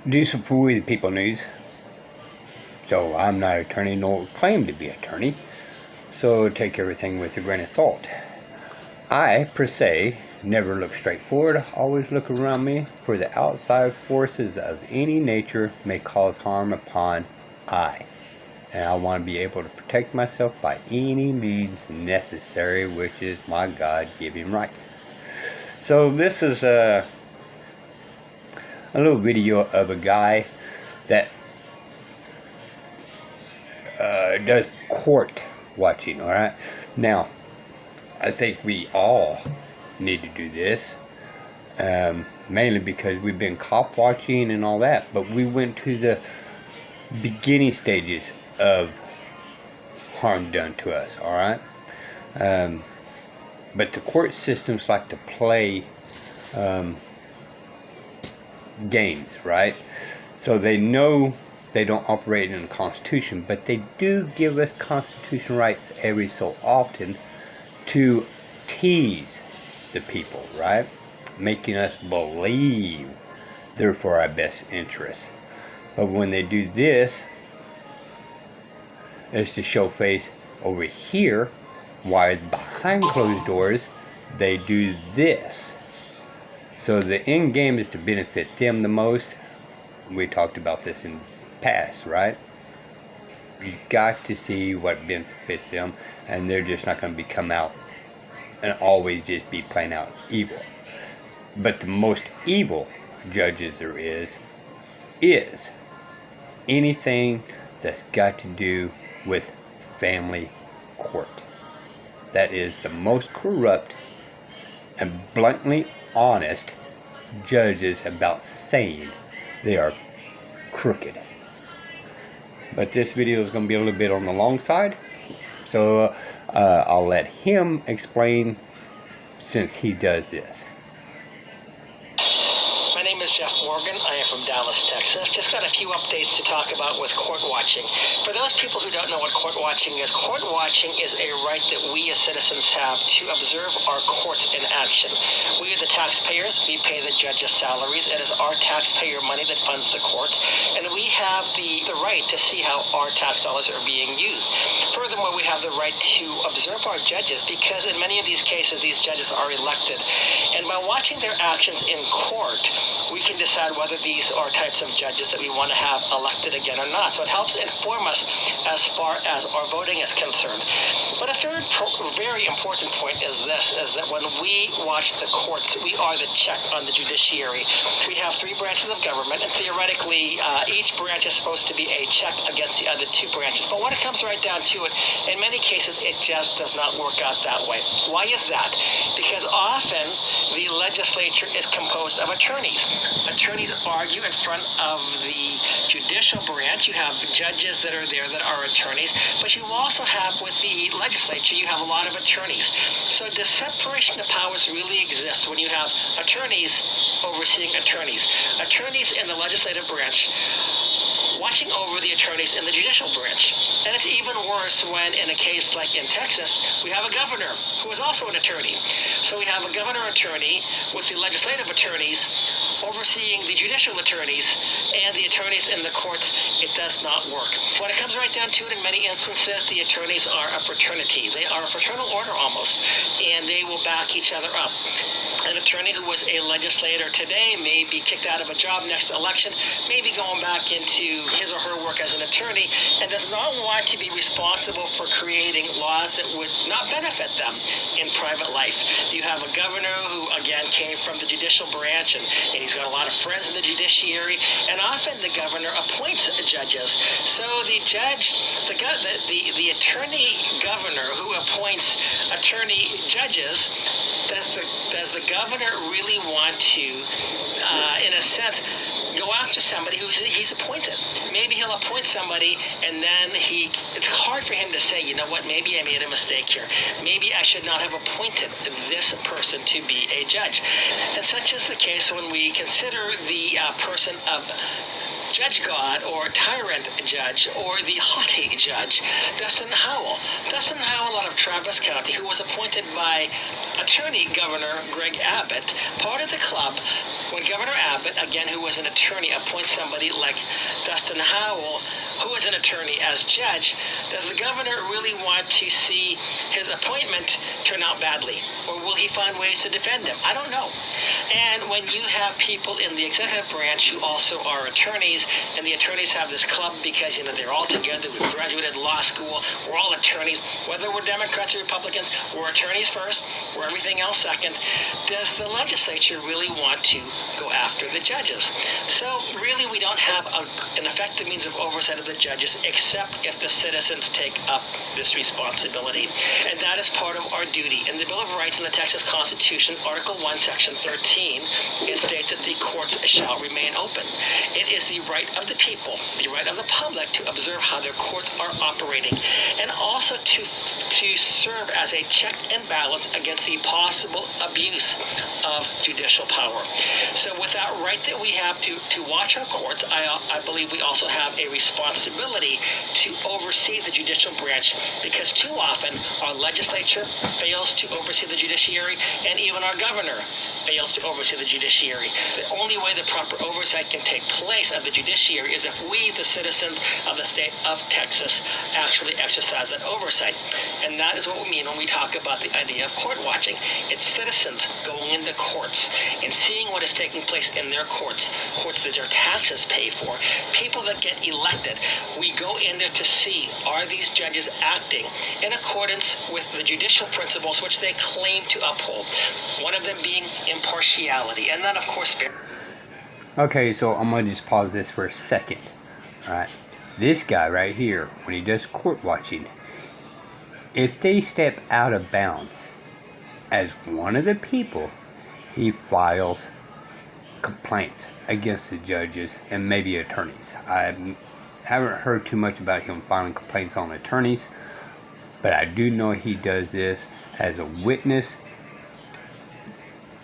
Do some fool with people news. So I'm not an attorney nor claim to be an attorney. So take everything with a grain of salt. I, per se, never look straight forward, always look around me, for the outside forces of any nature may cause harm upon I. And I want to be able to protect myself by any means necessary, which is my God-given rights. So this is a little video of a guy that does court watching, alright? Now, I think we all need to do this, mainly because we've been cop watching and all that, but we went to the beginning stages of harm done to us, alright? But the court systems like to play games, right? So they know they don't operate in the Constitution, but they do give us constitutional rights every so often to tease the people, right? Making us believe they're for our best interests. But when they do this, it's to show face over here, while behind closed doors, they do this. So the end game is to benefit them the most. We talked about this in past, right? You got to see what benefits them, and they're just not going to come out and always just be playing out evil. But the most evil judges there is anything that's got to do with family court. That is the most corrupt and bluntly honest judges about saying they are crooked. But this video is going to be a little bit on the long side, so I'll let him explain since he does this. My name is Jeff Morgan. I am from Dallas, Texas. Just got a few updates to talk about with court watching. For those people who don't know what court watching is a right that we as citizens have to observe our courts in action. We are the taxpayers. We pay the judges' salaries. It is our taxpayer money that funds the courts, and we have the right to see how our tax dollars are being used. Furthermore, we have the right to observe our judges because in many of these cases, these judges are elected. And by watching their actions in court, we can decide whether these are types of judges that we want to have elected again or not. So it helps inform us as far as our voting is concerned. But a third very important point is this, is that when we watch the courts, we are the check on the judiciary. We have three branches of government, and theoretically, each branch is supposed to be a check against the other two branches. But when it comes right down to it, in many cases, it just does not work out that way. Why is that? Because often the legislature is composed of attorneys. Attorneys argue in front of the judicial branch. You have judges that are there that are attorneys, but you also have with the legislature, you have a lot of attorneys. So the separation of powers really exists when you have attorneys overseeing attorneys. Attorneys in the legislative branch watching over the attorneys in the judicial branch. And it's even worse when, in a case like in Texas, we have a governor who is also an attorney. So we have a governor attorney with the legislative attorneys overseeing the judicial attorneys and the attorneys in the courts. It does not work. When it comes right down to it, in many instances, the attorneys are a fraternity. They are a fraternal order almost, and they will back each other up. An attorney who was a legislator today may be kicked out of a job next election, may be going back into his or her work as an attorney, and does not want to be responsible for creating laws that would not benefit them in private life. You have a governor who, again, came from the judicial branch, and he's got a lot of friends in the judiciary, and often the governor appoints judges. So the judge, the attorney governor who appoints attorney judges, does the governor really want to, in a sense, go after somebody he's appointed? Maybe he'll appoint somebody, and then it's hard for him to say, you know what, maybe I made a mistake here. Maybe I should not have appointed this person to be a judge. And such is the case when we consider the person of Judge God or tyrant judge or the haughty judge, Dustin Howell. Dustin Howell out of Travis County, who was appointed by Attorney Governor Greg Abbott, part of the club. When Governor Abbott, again, who was an attorney, appoints somebody like Dustin Howell, who is an attorney, as judge, does the governor really want to see his appointment turn out badly? Or will he find ways to defend him? I don't know. And when you have people in the executive branch who also are attorneys, and the attorneys have this club because, they're all together, we've graduated law school, we're all attorneys, whether we're Democrats or Republicans, we're attorneys first, we're everything else second. Does the legislature really want to go after the judges? So really we don't have an effective means of oversight of the judges except if the citizens take up this responsibility. And that is part of our duty. In the Bill of Rights in the Texas Constitution, Article 1, Section 13, it states that the courts shall remain open. It is the right of the people, the right of the public to observe how their courts are operating, and also to serve as a check and balance against the possible abuse of judicial power. So with that right that we have to watch our courts, I believe we also have a responsibility to oversee the judicial branch, because too often our legislature fails to oversee the judiciary, and even our governor fails to oversee the judiciary. The only way the proper oversight can take place of the judiciary is if we, the citizens of the state of Texas, actually exercise that oversight. And that is what we mean when we talk about the idea of court watching. It's citizens going into courts and seeing what is taking place in their courts that their taxes pay for, people that get elected. We go in there to see, are these judges acting in accordance with the judicial principles which they claim to uphold? One of them being impartiality, and then of course Okay, so I'm going to just pause this for a second. Alright, this guy right here, when he does court watching, if they step out of bounds as one of the people, he files complaints against the judges and maybe attorneys. I haven't heard too much about him filing complaints on attorneys, but I do know he does this as a witness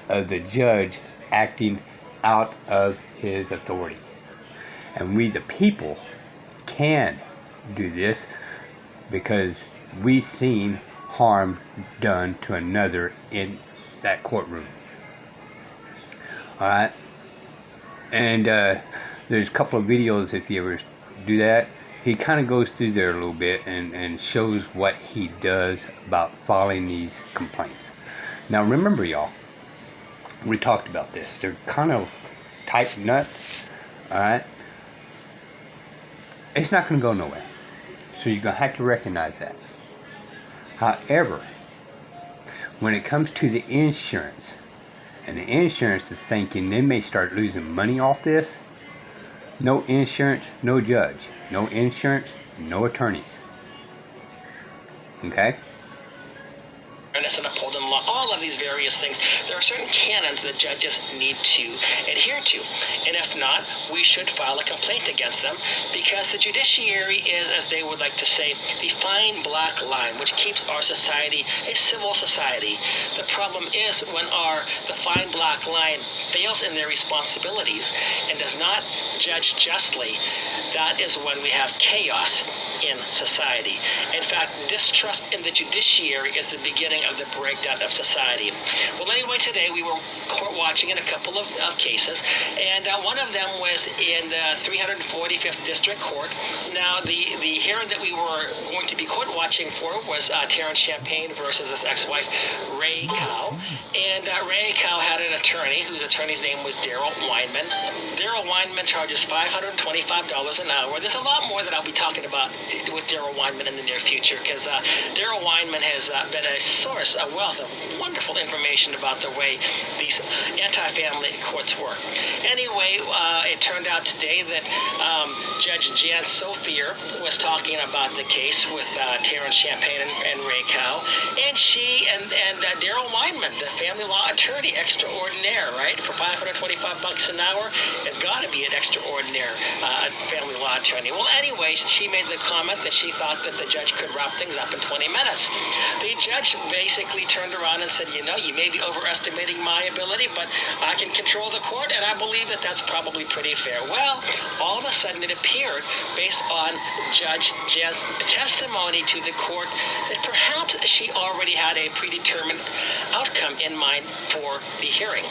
of the judge acting out of his authority. And we, the people, can do this because we've seen harm done to another in that courtroom. Alright? And there's a couple of videos, if you ever do that, he kind of goes through there a little bit and shows what he does about filing these complaints. Now remember, y'all, we talked about this. They're kind of tight nuts. Alright? It's not going to go nowhere. So you're going to have to recognize that. However, when it comes to the insurance, and the insurance is thinking they may start losing money off this, no insurance, no judge. No insurance, no attorneys. Okay? And upholding law, all of these various things. There are certain canons that judges need to adhere to, and if not, we should file a complaint against them, because the judiciary is, as they would like to say, the fine black line which keeps our society a civil society. The problem is when the fine black line fails in their responsibilities and does not judge justly, that is when we have chaos in society. In fact, distrust in the judiciary is the beginning of the breakdown of society. Well, anyway, today we were court watching in a couple of cases, and one of them was in the 345th District Court. Now, the hearing that we were going to be court watching for was Terrence Champagne versus his ex-wife, Ray Cow. And Ray Cow had an attorney whose attorney's name was Daryl Weinman. Daryl Weinman charges $525 an hour. There's a lot more that I'll be talking about with Daryl Weinman in the near future, because Daryl Weinman has been a source, a wealth of wonderful information about the way these anti-family courts work. Anyway, it turned out today that Judge Jan Sophia was talking about the case with Terrence Champagne and Ray Cow, and she and Daryl Weinman, the family law attorney extraordinaire, right? For $525 an hour, it's got to be an extraordinaire family law attorney. Well, anyway, she made the comment that she thought that the judge could wrap things up in 20 minutes. The judge basically turned around and said, you may be overestimating my ability, but I can control the court, and I believe believe that that's probably pretty fair. Well, all of a sudden it appeared, based on Judge Jen's testimony to the court, that perhaps she already had a predetermined outcome in mind for the hearing,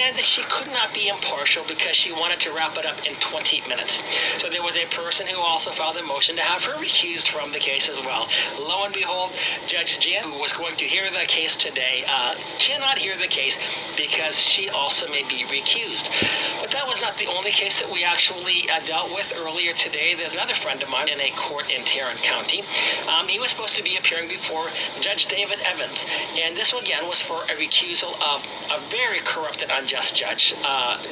and that she could not be impartial because she wanted to wrap it up in 20 minutes. So there was a person who also filed a motion to have her recused from the case as well. Lo and behold, Judge Jen, who was going to hear the case today, cannot hear the case because she also may be recused. But that was not the only case that we actually dealt with earlier today. There's another friend of mine in a court in Tarrant County. He was supposed to be appearing before Judge David Evans, and this again was for a recusal of a very corrupt and unjust judge,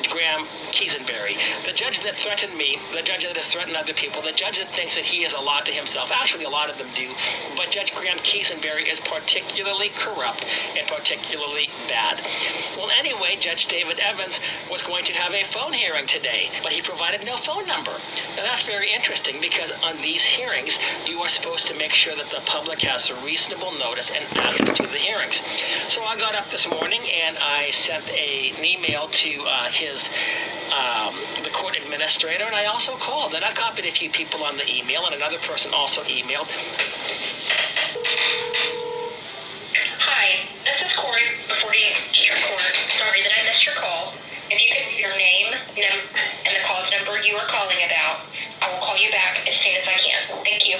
Graham Kiesenberry, the judge that threatened me, the judge that has threatened other people, the judge that thinks that he is a lot to himself. Actually, a lot of them do, but Judge Graham Kiesenberry is particularly corrupt and particularly bad. Well, anyway, Judge David Evans was going to have a phone hearing today, but he provided no phone number. Now, that's very interesting because on these hearings, you are supposed to make sure that the public has a reasonable notice and access to the hearings. So I got up this morning and I sent an email to the court administrator, and I also called, and I copied a few people on the email, and another person also emailed. Hi, this is Corey before the District Court. Sorry that I missed your call. If you could your name and the cause number you are calling about, I will call you back as soon as I can. Thank you.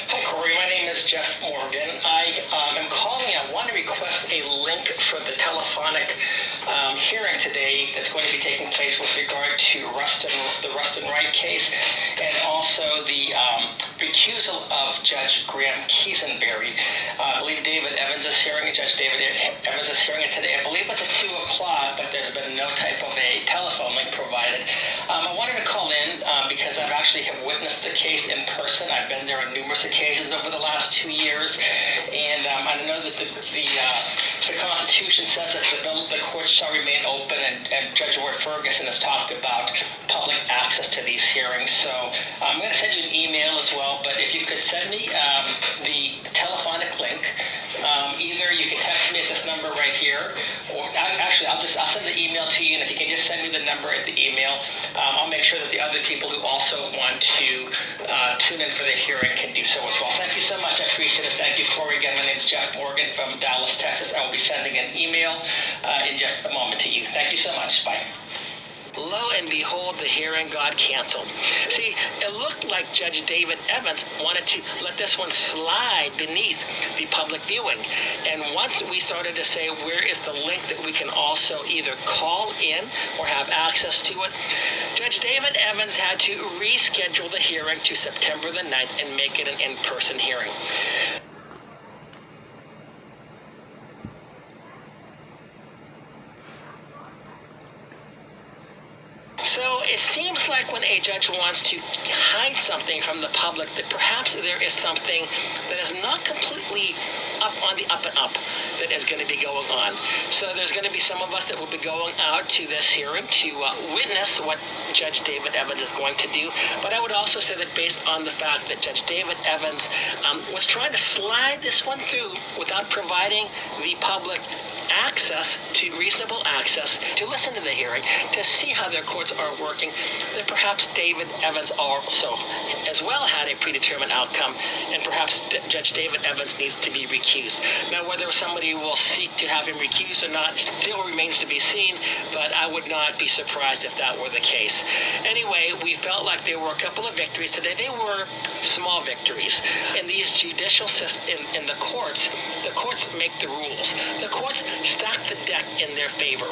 Hi, Corey. My name is Jeff Morgan. I am calling. I want to request a link for the telephonic hearing today that's going to be taking place with regard to the Rustin Wright case, and also the recusal of Judge Graham Kiesenberry. I believe David Evans is hearing it. Judge David Evans is hearing it today. I believe it's at 2 o'clock, but there's been no type of a telephone link provided. I wanted to call in because I've actually have witnessed the case in person. I've been there on numerous occasions over the last 2 years, and I know that the Constitution says that the court shall remain open, and Judge Ward Ferguson has talked about public access to these hearings. So I'm going to send you an email as well, but if you could send me the telephonic link, either you can text me at this number right here, or actually I'll send the email to you, and if you can just send me the number at the email, I'll make sure that the other people who also want to tune in for the hearing can do so as well. Thank you so much. I appreciate it. Thank you, Corey. Again, my name is Jeff Morgan from Dallas, Texas. I will be sending an email in just a moment to you. Thank you so much. Bye. Lo and behold, the hearing got canceled. See, it looked like Judge David Evans wanted to let this one slide beneath the public viewing. And once we started to say, where is the link that we can also either call in or have access to it, Judge David Evans had to reschedule the hearing to September the 9th and make it an in-person hearing. So it seems like when a judge wants to hide something from the public, that perhaps there is something that is not completely up on the up and up that is going to be going on. So there's going to be some of us that will be going out to this hearing to witness what Judge David Evans is going to do. But I would also say that based on the fact that Judge David Evans was trying to slide this one through without providing the public reasonable access to listen to the hearing, to see how their courts are working, that perhaps David Evans also as well had a predetermined outcome, and perhaps Judge David Evans needs to be recused. Now, whether somebody will seek to have him recused or not still remains to be seen, but I would not be surprised if that were the case. Anyway, we felt like there were a couple of victories today. They were small victories. In these judicial systems, in the courts make the rules. The courts stack the deck in their favor.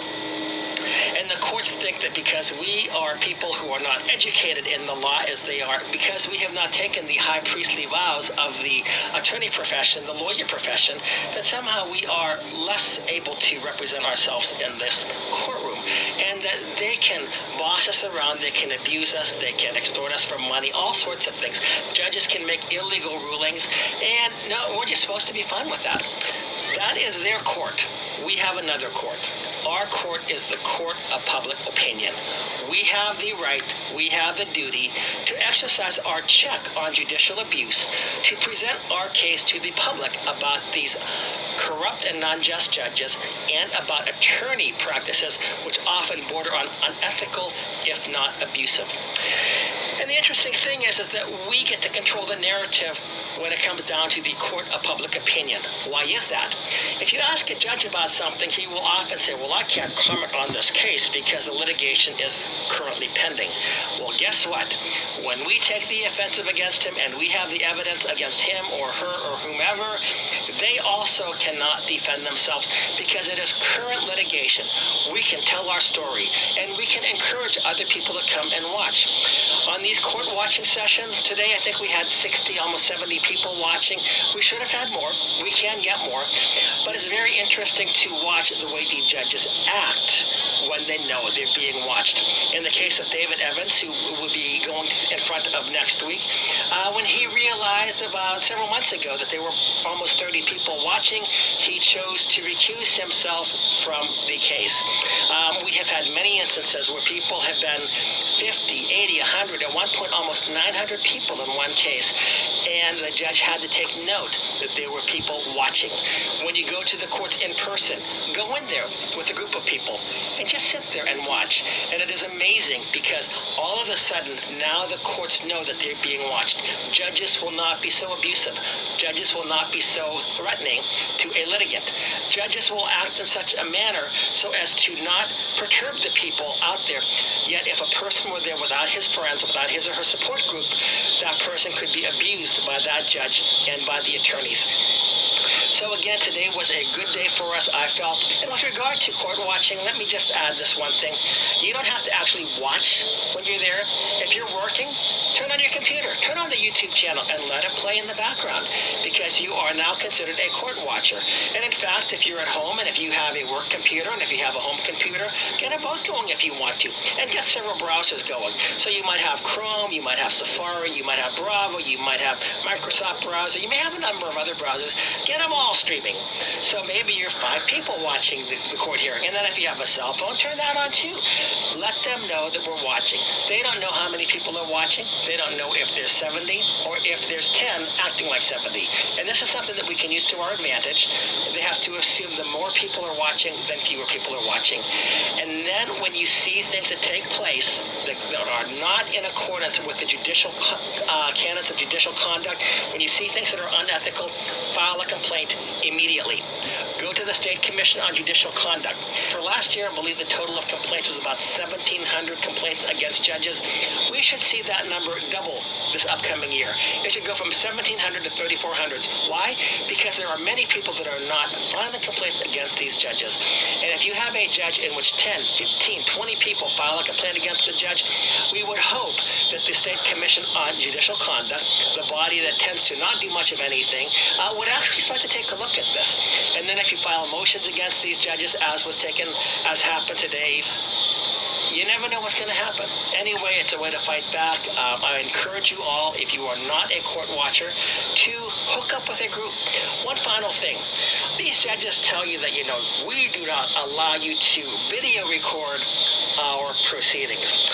And the courts think that because we are people who are not educated in the law as they are, because we have not taken the high priestly vows of the attorney profession, the lawyer profession, that somehow we are less able to represent ourselves in this courtroom. And that they can boss us around, they can abuse us, they can extort us for money, all sorts of things. Judges can make illegal rulings, and no, we're just supposed to be fine with that. That is their court. We have another court. Our court is the court of public opinion. We have the right, we have the duty to exercise our check on judicial abuse, to present our case to the public about these corrupt and unjust judges and about attorney practices which often border on unethical, if not abusive. And the interesting thing is that we get to control the narrative when it comes down to the court of public opinion. Why is that? If you ask a judge about something, he will often say, well, I can't comment on this case because the litigation is currently pending. Well, guess what? When we take the offensive against him and we have the evidence against him or her or whomever, they also cannot defend themselves because it is current litigation. We can tell our story and we can encourage other people to come and watch. On these court watching sessions today, I think we had 60, almost 70 people watching. We should have had more. We can get more. But it's very interesting to watch the way the judges act when they know they're being watched. In the case of David Evans, who will be going in front of next week, when he realized about several months ago that there were almost 30 people watching, he chose to recuse himself from the case. We have had many instances where people have been 50, 80, 100, at one point almost 900 people in one case, and the judge had to take note that there were people watching. When you go to the courts in person, go in there with a group of people and just sit there and watch. And it is amazing because all of a sudden now the courts know that they're being watched. Judges will not be so abusive. Judges will not be so threatening to a litigant. Judges will act in such a manner so as to not perturb the people out there. Yet if a person were there without his friends, without his or her support group, that person could be abused by that judge and by the attorneys. So again, today was a good day for us, I felt. And with regard to court watching, let me just add this one thing. You don't have to actually watch when you're there. If you're working, turn on your computer, turn on the YouTube channel and let it play in the background because you are now considered a court watcher. And in fact, if you're at home and if you have a work computer and if you have a home computer, get them both going if you want to and get several browsers going. So you might have Chrome, you might have Safari, you might have Bravo, you might have Microsoft browser, you may have a number of other browsers. Get them all streaming. So maybe you're 5 people watching the court hearing. And then if you have a cell phone, turn that on too. Let them know that we're watching. They don't know how many people are watching. They don't know if there's 70 or if there's 10 acting like 70. And this is something that we can use to our advantage. They have to assume the more people are watching, then fewer people are watching. And then when you see things that take place that are not in accordance with the judicial canons of judicial conduct, when you see things that are unethical, file a complaint immediately. Go to the State Commission on Judicial Conduct. For last year, I believe the total of complaints was about 1,700 complaints against judges. We should see that number double this upcoming year. It should go from 1,700 to 3,400. Why? Because there are many people that are not filing complaints against these judges. And if you have a judge in which 10, 15, 20 people file a complaint against the judge, we would hope that the State Commission on Judicial Conduct, the body that tends to not do much of anything, would actually start to take a look at this. And then if you file motions against these judges, as happened today, you never know what's going to happen. Anyway, it's a way to fight back. I encourage you all, if you are not a court watcher, to hook up with a group. One final thing. These judges tell you that, we do not allow you to video record our proceedings.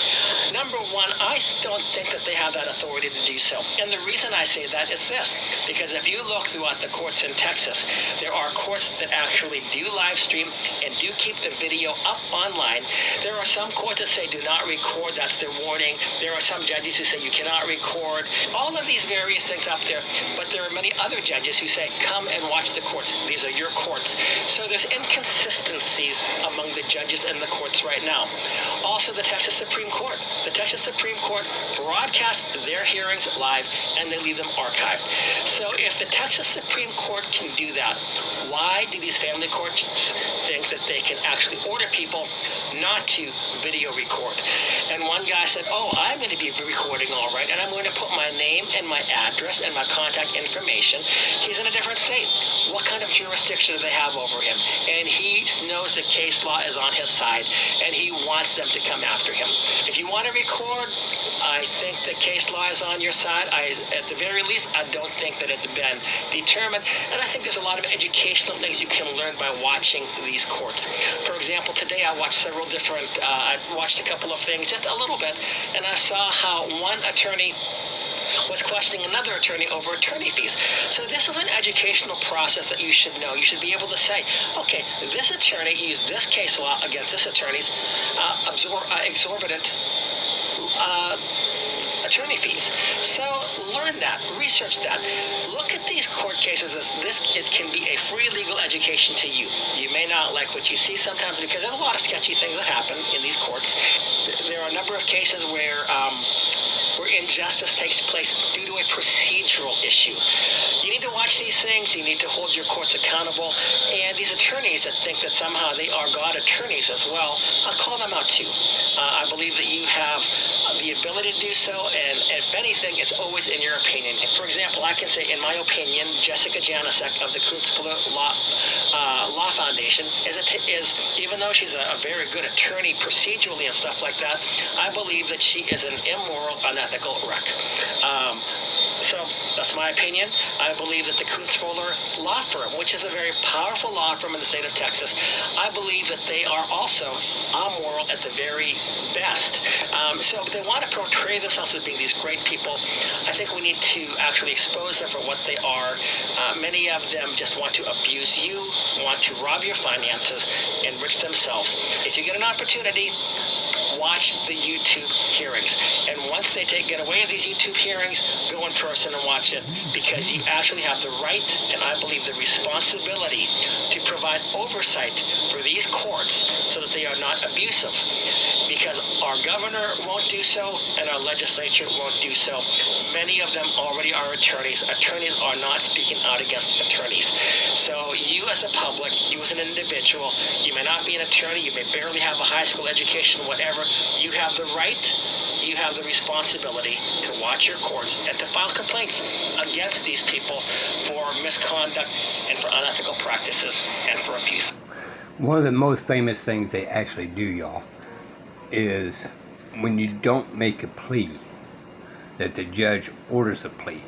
Number one, I don't think that they have that authority to do so. And the reason I say that is this, because if you look throughout the courts in Texas, there are courts that actually do live stream and do keep the video up online. There are some courts that say do not record, that's their warning. There are some judges who say you cannot record. All of these various things up there, but there are many other judges who say come and watch the courts. These are your courts. So there's inconsistencies among the judges in the courts right now. Also, the Texas Supreme Court. The Texas Supreme Court broadcasts their hearings live and they leave them archived. So if the Texas Supreme Court can do that, why do these family courts think that they can actually order people not to video record? And one guy said, I'm going to be recording all right, and I'm going to put my name and my address and my contact information. He's in a different state. What kind of jurisdiction do they have over him? And he knows the case law is on his side, and he wants them to come after him. If you want to record, I think the case law is on your side. At the very least, I don't think that it's been and determine. And I think there's a lot of educational things you can learn by watching these courts. For example, today I watched several different, I watched a couple of things, just a little bit, and I saw how one attorney was questioning another attorney over attorney fees. So this is an educational process that you should know. You should be able to say, okay, this attorney used this case law against this attorney's exorbitant attorney fees. So learn that, research that. Look at these court cases as it can be a free legal education to you. You may not like what you see sometimes because there's a lot of sketchy things that happen in these courts. There are a number of cases where injustice takes place due to a procedural issue. You need to watch these things. You need to hold your courts accountable. And these attorneys that think that somehow they are God attorneys as well, I'll call them out too. I believe that you have the ability to do so, and if anything, it's always in your opinion. For example, I can say, in my opinion, Jessica Janasek of the Kunstfuller Law Foundation is, even though she's a very good attorney procedurally and stuff like that, I believe that she is an immoral, unethical wreck. So that's my opinion. I believe that the Kunstfuller Law Firm, which is a very powerful law firm in the state of Texas, I believe that they are also amoral at the very best. So they want to portray themselves as being these great people. I think we need to actually expose them for what they are. Many of them just want to abuse you, want to rob your finances, enrich themselves. If you get an opportunity, watch the YouTube hearings. And once they get away with these YouTube hearings, go in person and watch it, because you actually have the right, and I believe the responsibility, to provide oversight for these courts so that they are not abusive. Because our governor won't do so, and our legislature won't do so. Many of them already are attorneys. Attorneys are not speaking out against attorneys. So you as a public, you as an individual, you may not be an attorney, you may barely have a high school education, whatever, you have the right, you have the responsibility to watch your courts and to file complaints against these people for misconduct and for unethical practices and for abuse. One of the most famous things they actually do, y'all, is when you don't make a plea, that the judge orders a plea,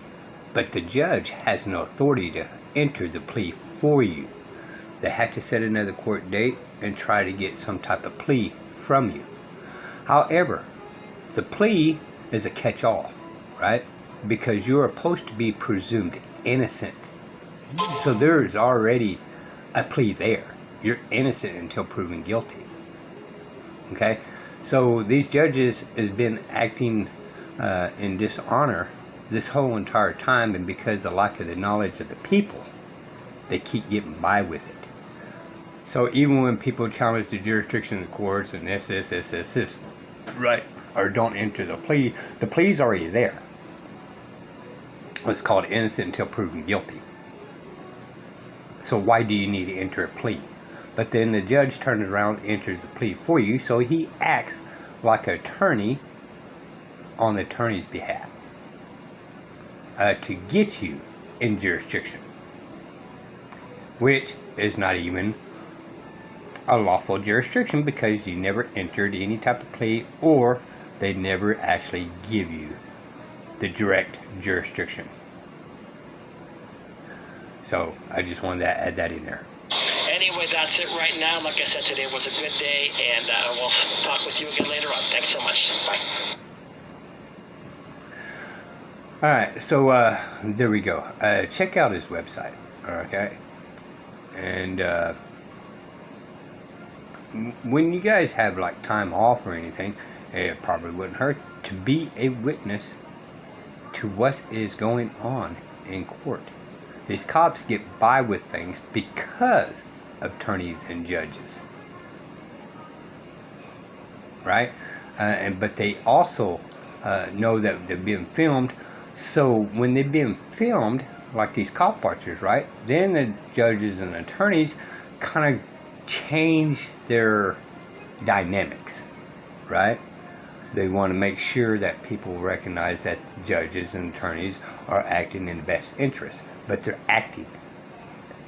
but the judge has no authority to enter the plea for you. They have to set another court date and try to get some type of plea from you. However, the plea is a catch-all, right? Because you're supposed to be presumed innocent. So there is already a plea there. You're innocent until proven guilty. Okay? So these judges has been acting in dishonor this whole entire time, and because of lack of the knowledge of the people, they keep getting by with it. So even when people challenge the jurisdiction of the courts and this, right, or don't enter the plea's already there. It's called innocent until proven guilty. So why do you need to enter a plea? But then the judge turns around and enters the plea for you, so he acts like an attorney on the attorney's behalf to get you in jurisdiction, which is not even a lawful jurisdiction, because you never entered any type of plea, or they never actually give you the direct jurisdiction. So I just wanted to add that in there. Anyway, that's it right now. Like I said, today was a good day, and we'll talk with you again later on. Thanks so much. Bye. All right, so there we go. Check out his website, okay? And when you guys have like time off or anything, it probably wouldn't hurt to be a witness to what is going on in court. These cops get by with things because of attorneys and judges, right? But they also know that they're being filmed. So when they're being filmed, like these cop watchers, right? Then the judges and attorneys kind of change their dynamics, right? They want to make sure that people recognize that judges and attorneys are acting in the best interest, but they're acting.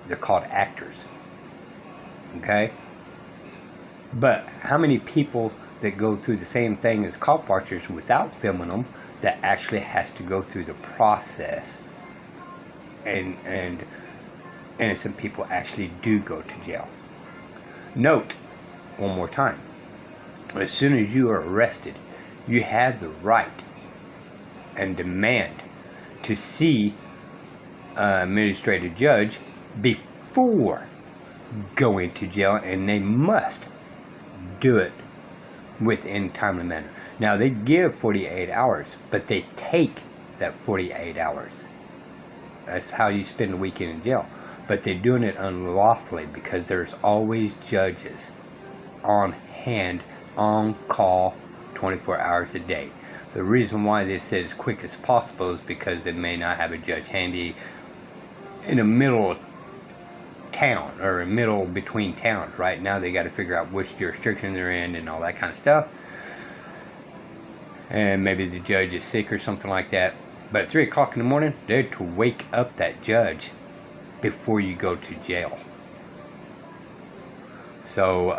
They're called actors, okay? But how many people that go through the same thing as cop watchers without filming them, that actually has to go through the process and innocent people actually do go to jail. Note, one more time, as soon as you are arrested, you have the right and demand to see an administrative judge before going to jail, and they must do it within timely manner. Now, they give 48 hours, but they take that 48 hours. That's how you spend the weekend in jail. But they're doing it unlawfully because there's always judges on hand, on call, 24 hours a day. The reason why they said as quick as possible is because they may not have a judge handy in the middle of town or in the middle between towns. Right now they got to figure out which jurisdiction they're in and all that kind of stuff. And maybe the judge is sick or something like that. But at 3 o'clock in the morning, they're to wake up that judge before you go to jail. So,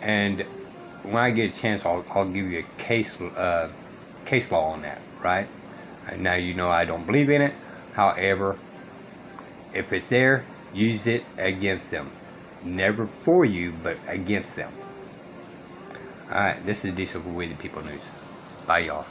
and when I get a chance, I'll give you a case law on that, right? And now you know I don't believe in it. However, if it's there, use it against them. Never for you, but against them. Alright, this is Diesel with the People News. Bye, y'all.